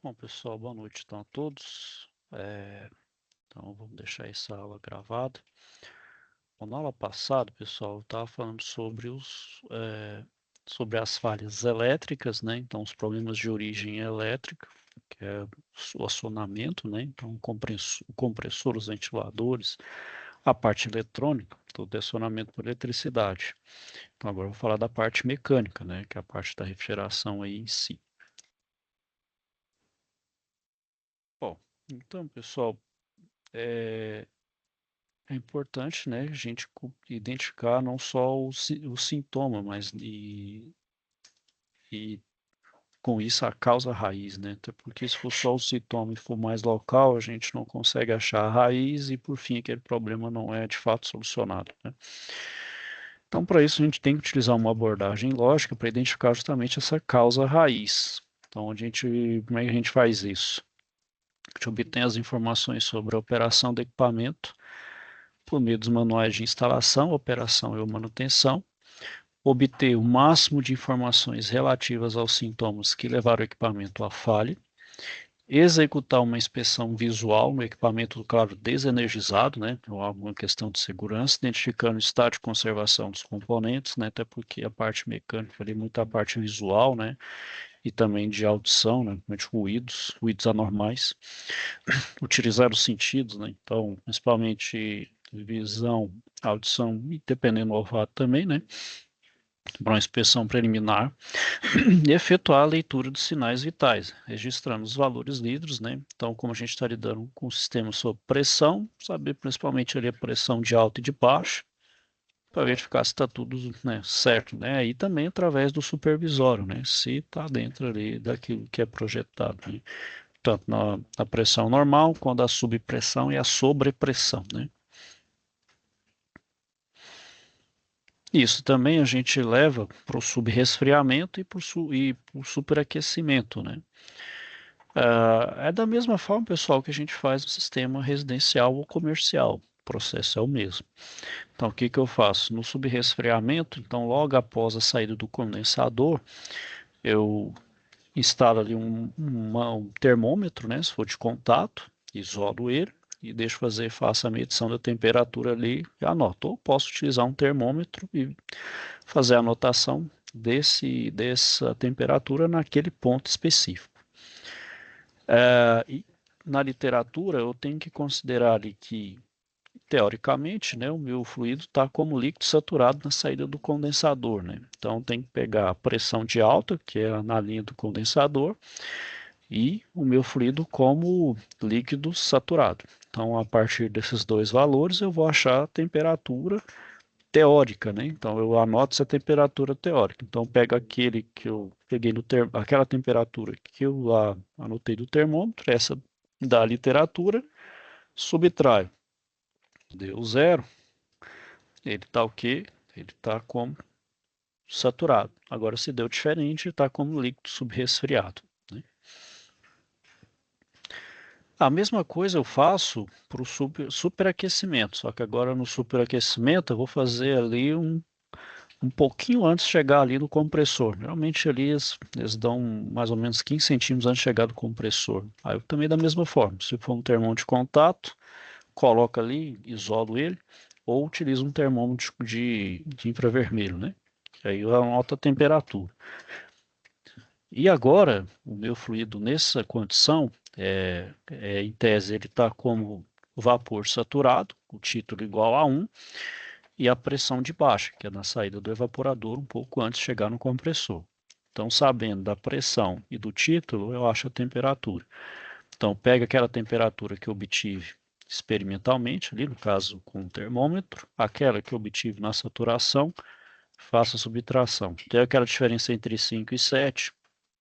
Bom, pessoal, boa noite então a todos. Então, vamos deixar essa aula gravada. Bom, na aula passada, pessoal, eu estava falando sobre as falhas elétricas, né? Então, os problemas de origem elétrica, que é o acionamento, né? Então, o compressor, os ventiladores, a parte eletrônica, todo acionamento por eletricidade. Então, agora eu vou falar da parte mecânica, né? Que é a parte da refrigeração aí em si. Bom, então, pessoal, é, é importante, né, a gente identificar não só o sintoma, mas e com isso a causa raiz, né? Até porque se for só o sintoma e for mais local, a gente não consegue achar a raiz e por fim aquele problema não é de fato solucionado, né? Então, para isso a gente tem que utilizar uma abordagem lógica para identificar justamente essa causa raiz. Então, como é que a gente faz isso? A gente obtém as informações sobre a operação do equipamento por meio dos manuais de instalação, operação e manutenção, obter o máximo de informações relativas aos sintomas que levaram o equipamento à falha, executar uma inspeção visual no equipamento, claro, desenergizado, né, uma questão de segurança, identificando o estado de conservação dos componentes, né, até porque a parte mecânica ali, muita parte visual, né, e também de audição, né, ruídos anormais, utilizar os sentidos, né, então, principalmente visão, audição e dependendo do olfato também, né, para uma inspeção preliminar e efetuar a leitura dos sinais vitais, registrando os valores líquidos, né? Então, como a gente está lidando com o sistema sob pressão, saber principalmente ali a pressão de alta e de baixa, para verificar se está tudo, né, certo, né? E também através do supervisório, né? Se está dentro ali daquilo que é projetado, né? Tanto na pressão normal, quanto a subpressão e a sobrepressão, né? Isso também a gente leva para o subresfriamento e para o superaquecimento, né? É da mesma forma, pessoal, que a gente faz no sistema residencial ou comercial. O processo é o mesmo. Então, o que que eu faço? No subresfriamento, então, logo após a saída do condensador, eu instalo ali um termômetro, né? Se for de contato, isolo ele e faço a medição da temperatura ali e anoto. Ou posso utilizar um termômetro e fazer a anotação dessa temperatura naquele ponto específico. E na literatura, eu tenho que considerar ali que, teoricamente, né, o meu fluido está como líquido saturado na saída do condensador, né? Então, tem que pegar a pressão de alta, que é na linha do condensador, e o meu fluido como líquido saturado. Então, a partir desses dois valores, eu vou achar a temperatura teórica, né? Então, eu anoto essa temperatura teórica. Então, pego aquele que eu peguei aquela temperatura que eu lá anotei do termômetro, essa da literatura, subtraio. Deu zero, ele está o quê? Ele está como saturado. Agora, se deu diferente, está como líquido subresfriado, né? A mesma coisa eu faço para o superaquecimento, só que agora no superaquecimento eu vou fazer ali um pouquinho antes de chegar ali no compressor. Geralmente ali eles dão mais ou menos 15 centímetros antes de chegar do compressor. Aí eu também da mesma forma, se for um termômetro de contato, coloca ali, isolo ele, ou utiliza um termômetro de infravermelho, né? Aí eu anoto a temperatura. E agora, o meu fluido nessa condição, em tese, ele está como vapor saturado, o título igual a 1, e a pressão de baixa, que é na saída do evaporador, um pouco antes de chegar no compressor. Então, sabendo da pressão e do título, eu acho a temperatura. Então, pega aquela temperatura que eu obtive experimentalmente, ali no caso com o termômetro, aquela que eu obtive na saturação, faço a subtração. Tem aquela diferença entre 5 e 7,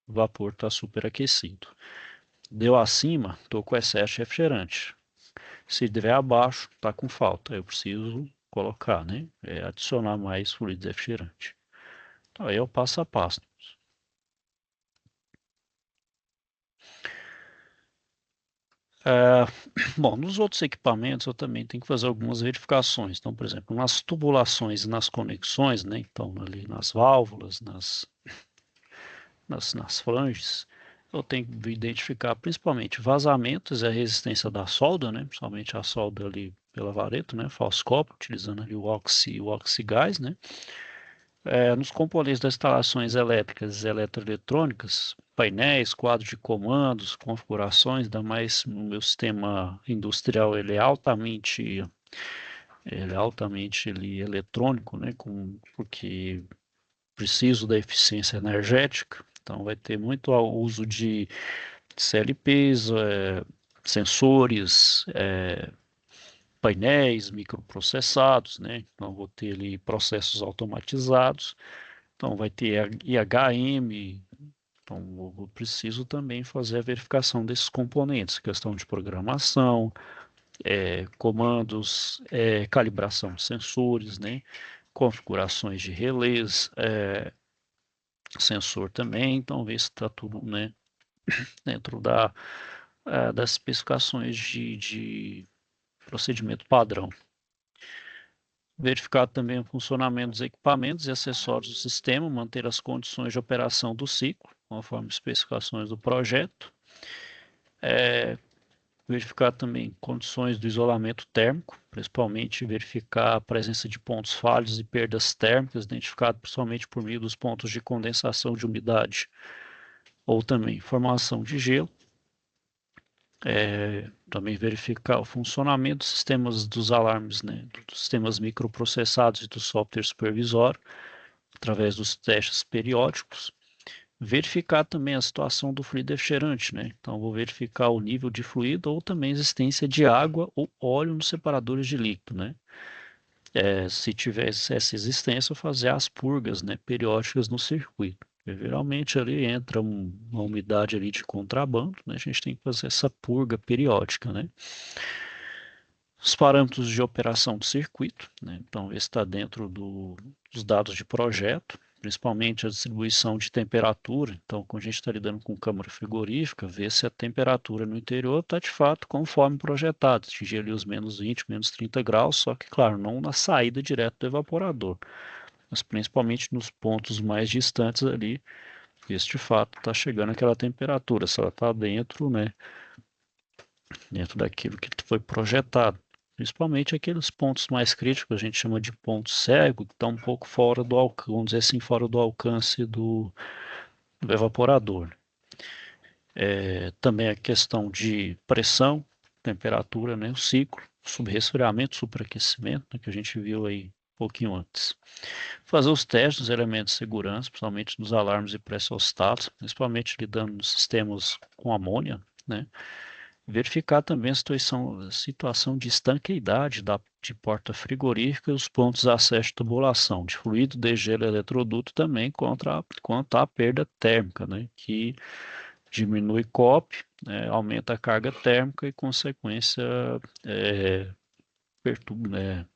o vapor está superaquecido. Deu acima, estou com excesso de refrigerante. Se der abaixo, está com falta. Eu preciso colocar, né? Adicionar mais fluido refrigerante. Então, aí é o passo a passo. É, bom, nos outros equipamentos eu também tenho que fazer algumas verificações. Então, por exemplo, nas tubulações e nas conexões, né? Então, ali nas válvulas, nas flanges, eu tenho que identificar principalmente vazamentos e a resistência da solda, né? Principalmente a solda ali pela vareta, né? False copper, utilizando ali o oxigás, né? Nos componentes das instalações elétricas e eletroeletrônicas, painéis, quadros de comandos, configurações, ainda mais no meu sistema industrial, ele é altamente eletrônico, né? Porque preciso da eficiência energética, então vai ter muito uso de CLPs, sensores, painéis microprocessados, né? Então vou ter ali processos automatizados, então vai ter IHM, então eu preciso também fazer a verificação desses componentes, questão de programação, comandos, calibração de sensores, né? Configurações de relés, sensor também, então ver se está tudo, né, dentro das especificações de procedimento padrão. Verificar também o funcionamento dos equipamentos e acessórios do sistema, manter as condições de operação do ciclo, conforme especificações do projeto. Verificar também condições do isolamento térmico, principalmente verificar a presença de pontos falhos e perdas térmicas, identificado principalmente por meio dos pontos de condensação de umidade, ou também formação de gelo. Também verificar o funcionamento dos sistemas dos alarmes, né, dos sistemas microprocessados e do software supervisório, através dos testes periódicos. Verificar também a situação do fluido refrigerante, né? Então, vou verificar o nível de fluido ou também a existência de água ou óleo nos separadores de líquido, né? Se tiver essa existência, fazer as purgas, né, periódicas no circuito. Geralmente ali entra uma umidade ali de contrabando, né? A gente tem que fazer essa purga periódica, né? Os parâmetros de operação do circuito, né? Então, esse está dentro dos dados de projeto, principalmente a distribuição de temperatura. Então, quando a gente está lidando com câmara frigorífica, ver se a temperatura no interior está de fato conforme projetado, atingir ali os menos 20, menos 30 graus, só que, claro, não na saída direto do evaporador, mas principalmente nos pontos mais distantes ali, ver se de fato está chegando aquela temperatura, se ela está dentro, né, dentro daquilo que foi projetado. Principalmente aqueles pontos mais críticos, a gente chama de ponto cego, que está um pouco fora do alcance, vamos dizer assim, fora do alcance do evaporador. Também a questão de pressão, temperatura, né, o ciclo, subresfriamento, superaquecimento, né, que a gente viu aí um pouquinho antes. Fazer os testes dos elementos de segurança, principalmente dos alarmes e pressostatos, principalmente lidando nos sistemas com amônia, né? Verificar também a situação de estanqueidade de porta frigorífica e os pontos de acesso de tubulação de fluido, degelo e eletroduto também quanto à perda térmica, né, que diminui COP, né, aumenta a carga térmica e, consequência, né,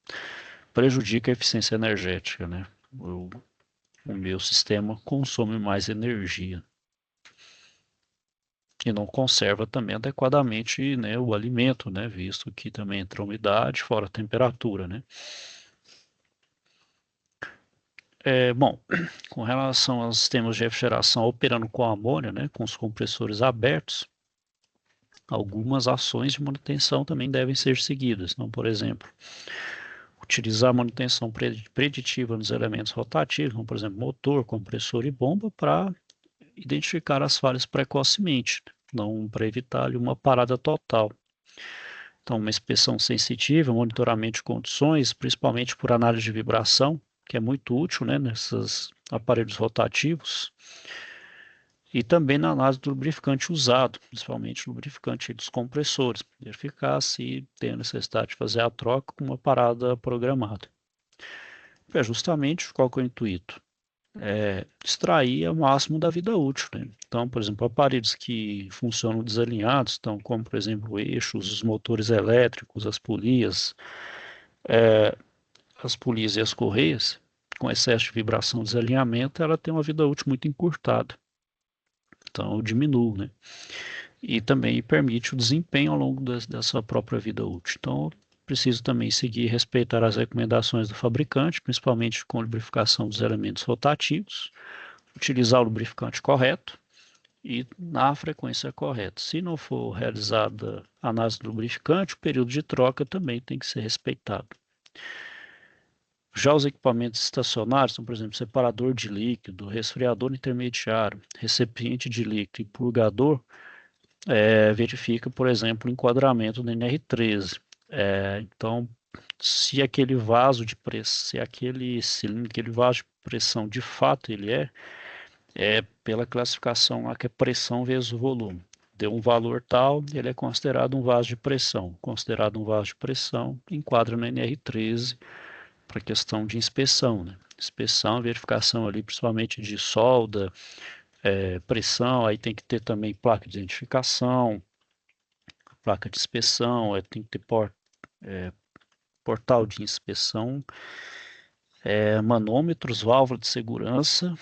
prejudica a eficiência energética, né? O meu sistema consome mais energia e não conserva também adequadamente, né, o alimento, né, visto que também entra umidade, fora a temperatura, né. Bom, com relação aos sistemas de refrigeração operando com amônia, né, com os compressores abertos, algumas ações de manutenção também devem ser seguidas. Então, por exemplo, utilizar a manutenção preditiva nos elementos rotativos, como por exemplo motor, compressor e bomba, para identificar as falhas precocemente, não para evitar ali uma parada total. Então, uma inspeção sensitiva, monitoramento de condições, principalmente por análise de vibração, que é muito útil, né, nesses aparelhos rotativos, e também na análise do lubrificante usado, principalmente o lubrificante dos compressores, verificar se tem a necessidade de fazer a troca com uma parada programada. Justamente qual que é o intuito? Extrair o máximo da vida útil, né? Então, por exemplo, aparelhos que funcionam desalinhados, então, como por exemplo eixos, os motores elétricos, as polias e as correias, com excesso de vibração e desalinhamento, ela tem uma vida útil muito encurtada. Então, eu diminuo, né? E também permite o desempenho ao longo da sua própria vida útil. Então, preciso também seguir e respeitar as recomendações do fabricante, principalmente com lubrificação dos elementos rotativos, utilizar o lubrificante correto e na frequência correta. Se não for realizada a análise do lubrificante, o período de troca também tem que ser respeitado. Já os equipamentos estacionários, então, por exemplo, separador de líquido, resfriador intermediário, recipiente de líquido e purgador, verifica, por exemplo, o enquadramento do NR13. Então, se aquele vaso de pressão, se aquele cilindro, aquele vaso de pressão, de fato ele é pela classificação lá que é pressão vezes volume. Deu um valor tal, ele é considerado um vaso de pressão. Considerado um vaso de pressão, enquadra no NR13 para questão de inspeção, né? Inspeção, verificação ali, principalmente de solda, pressão, aí tem que ter também placa de identificação, placa de inspeção, tem que ter portal de inspeção, manômetros, válvula de segurança,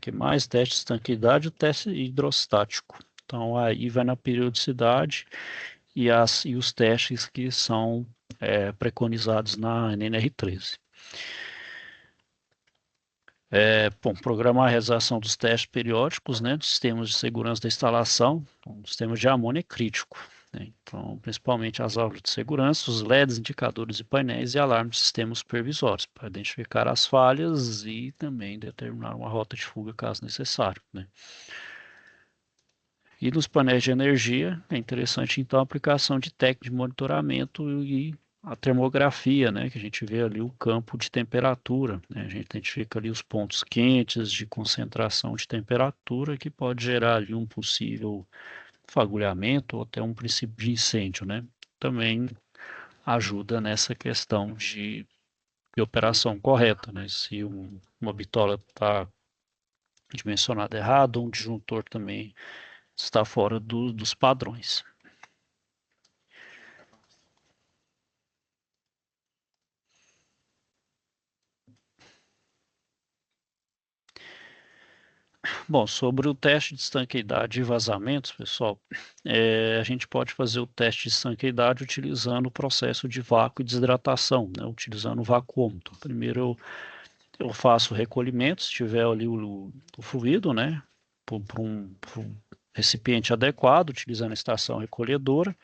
que mais? Teste de estanqueidade e teste hidrostático. Então aí vai na periodicidade e os testes que são preconizados na NNR13. Bom, programar a realização dos testes periódicos, né, dos sistemas de segurança da instalação. Então, o sistema de amônia é crítico, né? Então, principalmente as válvulas de segurança, os LEDs, indicadores e painéis e alarmes de sistemas supervisórios, para identificar as falhas e também determinar uma rota de fuga caso necessário, né? E nos painéis de energia, é interessante então a aplicação de técnica de monitoramento e a termografia, né, que a gente vê ali o campo de temperatura, né, a gente identifica ali os pontos quentes de concentração de temperatura que pode gerar ali um possível fagulhamento ou até um princípio de incêndio, né. Também ajuda nessa questão de operação correta, né, se uma bitola está dimensionada errado, um disjuntor também está fora dos padrões. Bom, sobre o teste de estanqueidade e vazamentos, pessoal, a gente pode fazer o teste de estanqueidade utilizando o processo de vácuo e desidratação, né, utilizando o vacuômetro. Primeiro eu faço o recolhimento, se tiver ali o fluido, né, para um recipiente adequado, utilizando a estação recolhedora.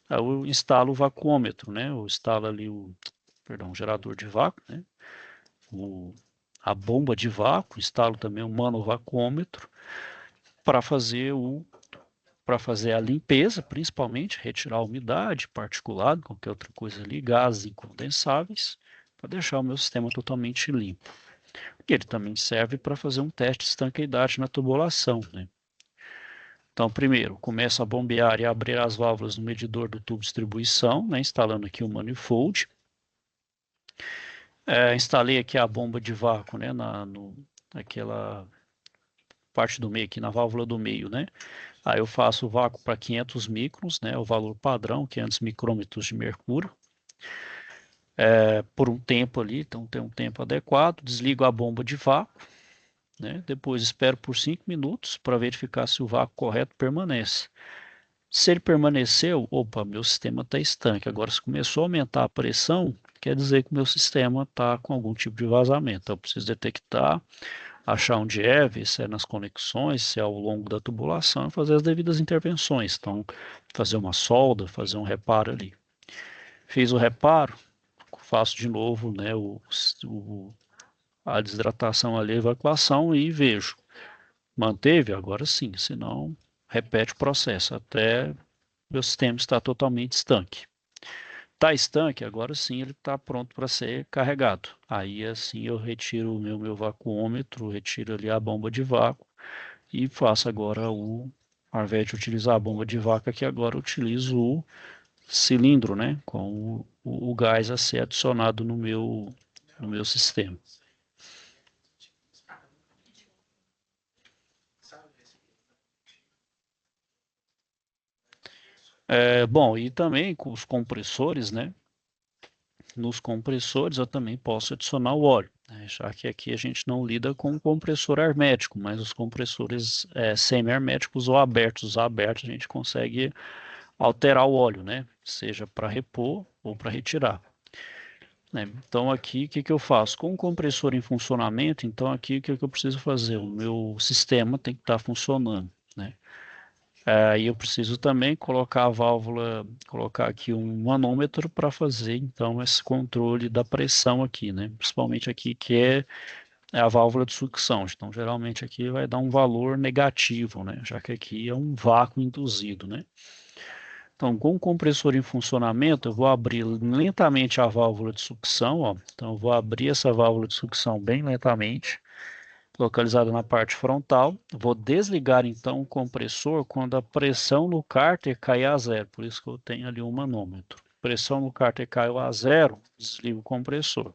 Aí eu instalo o vacuômetro, né, eu instalo ali o gerador de vácuo, né, a bomba de vácuo, instalo também o manovacuômetro para fazer a limpeza, principalmente, retirar a umidade, particulado, qualquer outra coisa ali, gases incondensáveis, para deixar o meu sistema totalmente limpo. E ele também serve para fazer um teste de estanqueidade na tubulação, né? Então, primeiro, começo a bombear e abrir as válvulas no medidor do tubo de distribuição, né, instalando aqui o manifold. Instalei aqui a bomba de vácuo, né, naquela parte do meio, aqui na válvula do meio, né? Aí eu faço o vácuo para 500 microns, né, o valor padrão, 500 micrômetros de mercúrio, por um tempo ali, então tem um tempo adequado, desligo a bomba de vácuo, né, depois espero por 5 minutos para verificar se o vácuo correto permanece. Se ele permaneceu, opa, meu sistema está estanque. Agora, se começou a aumentar a pressão, quer dizer que meu sistema está com algum tipo de vazamento. Então, eu preciso detectar, achar onde ver se é nas conexões, se é ao longo da tubulação, e fazer as devidas intervenções. Então, fazer uma solda, fazer um reparo ali. Fiz o reparo, faço de novo, né, a desidratação ali, a evacuação e vejo. Manteve? Agora sim, senão repete o processo até meu sistema estar totalmente estanque. Está estanque, agora sim ele está pronto para ser carregado. Aí assim eu retiro o meu vacuômetro, retiro ali a bomba de vácuo e faço agora ao invés de utilizar a bomba de vácuo aqui, agora eu utilizo o cilindro, né, com o gás a ser adicionado no meu sistema. Bom, e também com os compressores, né, nos compressores eu também posso adicionar o óleo, né, já que aqui a gente não lida com compressor hermético, mas os compressores semi-herméticos ou abertos a gente consegue alterar o óleo, né, seja para repor ou para retirar. né? Então aqui, o que que eu faço? Com o compressor em funcionamento, então aqui o que que eu preciso fazer? O meu sistema tem que estar funcionando, né? Aí eu preciso também colocar a válvula, colocar aqui um manômetro para fazer então esse controle da pressão aqui, né? Principalmente aqui que é a válvula de sucção. Então geralmente aqui vai dar um valor negativo, né? Já que aqui é um vácuo induzido, né? Então, com o compressor em funcionamento, eu vou abrir lentamente a válvula de sucção, ó. Então, eu vou abrir essa válvula de sucção bem lentamente, localizada na parte frontal. Vou desligar, então, o compressor quando a pressão no cárter cair a zero. Por isso que eu tenho ali um manômetro. Pressão no cárter caiu a zero, desligo o compressor.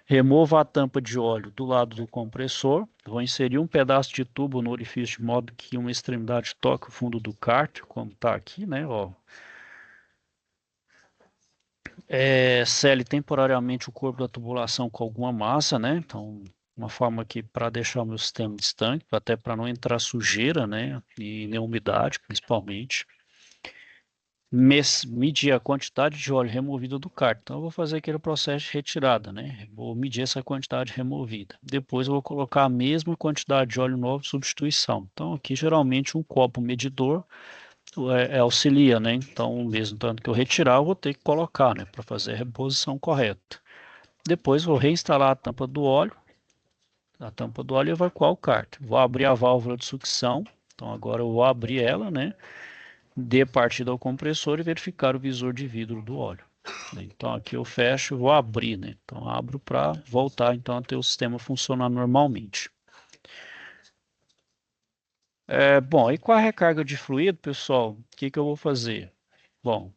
Removo a tampa de óleo do lado do compressor. Vou inserir um pedaço de tubo no orifício de modo que uma extremidade toque o fundo do cárter, como está aqui, né? Ó, sele temporariamente o corpo da tubulação com alguma massa, né? Então, uma forma aqui para deixar o meu sistema distante, até para não entrar sujeira, né? E nem umidade, principalmente. Medir a quantidade de óleo removido do cárter. Então, eu vou fazer aquele processo de retirada, né? Vou medir essa quantidade removida. Depois, eu vou colocar a mesma quantidade de óleo novo de substituição. Então, aqui, geralmente, um copo medidor auxilia, né? Então, mesmo tanto que eu retirar, eu vou ter que colocar, né? Para fazer a reposição correta. Depois, vou reinstalar a tampa do óleo. A tampa do óleo e evacuar o cárter. Vou abrir a válvula de sucção. Então, agora eu vou abrir ela, né? Dê partida ao compressor e verificar o visor de vidro do óleo. Então aqui eu fecho e vou abrir, né? Então abro para voltar então a ter o sistema funcionar normalmente. Bom, aí com a recarga de fluido, pessoal, o que que eu vou fazer? Bom,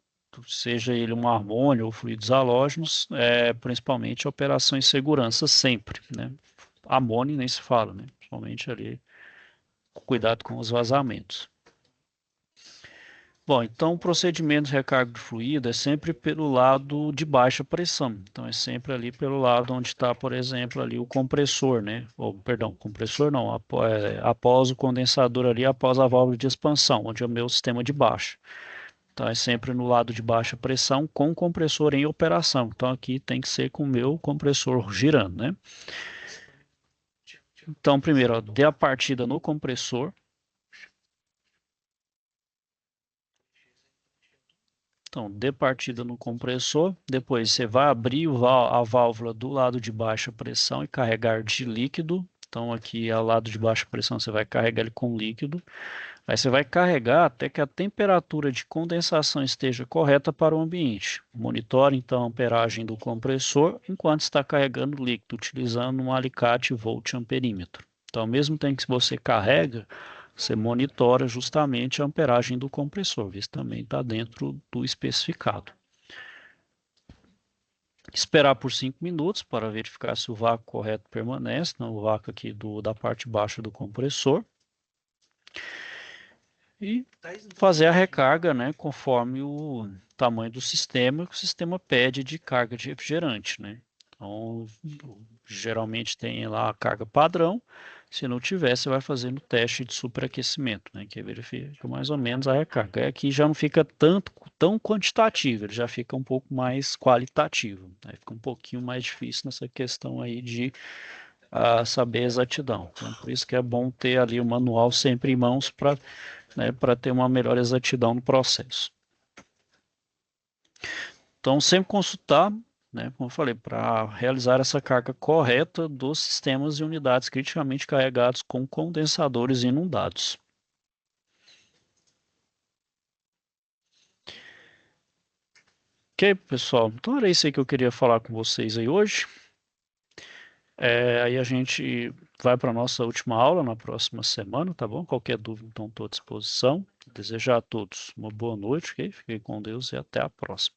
seja ele um harmônio ou fluidos halógenos, principalmente operação em segurança sempre, né? Amônio nem se fala, né? Principalmente ali, cuidado com os vazamentos. Bom, então o procedimento de recarga de fluido é sempre pelo lado de baixa pressão. Então é sempre ali pelo lado onde está, por exemplo, ali o compressor, né? Ou, perdão, compressor não, após o condensador ali, após a válvula de expansão, onde é o meu sistema de baixa. Então é sempre no lado de baixa pressão com o compressor em operação. Então aqui tem que ser com o meu compressor girando, né? Então primeiro, ó, dê a partida no compressor. Então, dê partida no compressor, depois você vai abrir a válvula do lado de baixa pressão e carregar de líquido. Então, aqui ao lado de baixa pressão você vai carregar ele com líquido. Aí você vai carregar até que a temperatura de condensação esteja correta para o ambiente. Monitore então a amperagem do compressor enquanto está carregando o líquido, utilizando um alicate volt-amperímetro. Então, ao mesmo tempo que você carrega, você monitora justamente a amperagem do compressor, ver se também está dentro do especificado. Esperar por 5 minutos para verificar se o vácuo correto permanece, não, o vácuo aqui da parte baixa do compressor. E fazer a recarga, né, conforme o tamanho do sistema que o sistema pede de carga de refrigerante, né? Então, geralmente tem lá a carga padrão. Se não tiver, você vai fazendo o teste de superaquecimento, né? Que verifica mais ou menos a recarga. Aqui já não fica tão quantitativo, ele já fica um pouco mais qualitativo. Né? Fica um pouquinho mais difícil nessa questão aí de saber a exatidão. Então, por isso que é bom ter ali o manual sempre em mãos para, né, para ter uma melhor exatidão no processo. Então, sempre consultar, né, como eu falei, para realizar essa carga correta dos sistemas e unidades criticamente carregados com condensadores inundados. Ok, pessoal? Então era isso aí que eu queria falar com vocês aí hoje. Aí a gente vai para a nossa última aula na próxima semana, tá bom? Qualquer dúvida, então, estou à disposição. Desejar a todos uma boa noite, ok? Fiquem com Deus e até a próxima.